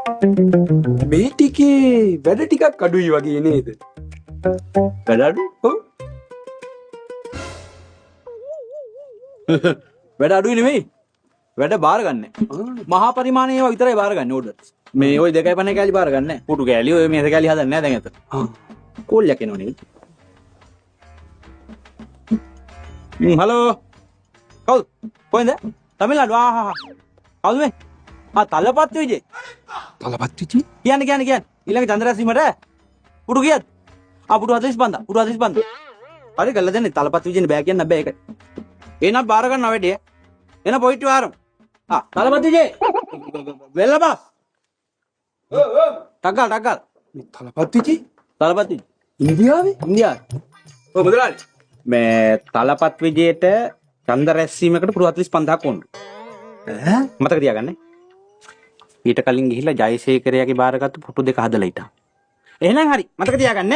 මේ ටිකේ වැඩ ටිකක් අඩුයි වගේ නේද? වැඩ අඩු? ඔව්. වැඩ අඩුයි නෙමෙයි. වැඩ බාර ගන්න. මහා පරිමාණයේ ඒවා විතරයි බාර ගන්න ඕඩර්. මේ ওই 2.5 කෑලි බාර ගන්න නැහැ. පුටු කෑලි ඔය මේස කෑලි හදන්නේ නැහැ දැන් අතට. කෝල්යක් එනවනේ. හලෝ. කවුද? කොහෙන්ද? තමිල්නාඩු. කවුද මේ? තලපත් විජේ. තලපත් විජේ? කියන්න. ඊළඟ චන්ද්‍රාසීමට පුටු ගියත්. පුටු 45. පුටු 45. හරි ගල්ලා දෙන්නේ තලපත් විජේනේ බෑ කියන්න බෑ ඒකයි. එනක් බාර ගන්න වැඩේ. එන පොයිට් වාරම්. තලපත් විජේ. වෙල්ලපා. ටග්ගල්. මේ තලපත් විජේ? තලපත් විජේ. ඉන්දියාවේ? ඔව් මුදලාලි. මේ තලපත් විජේට ඡන්ද රැස්වීමකට පුරු 45000ක් ඕන. මතක තියාගන්න. ඊට කලින් ගිහිල්ලා ජයසේකරයාගේ බාරගත්තු පුටු දෙක හදලා ඉතා. එහෙනම් හරි මතක තියාගන්න.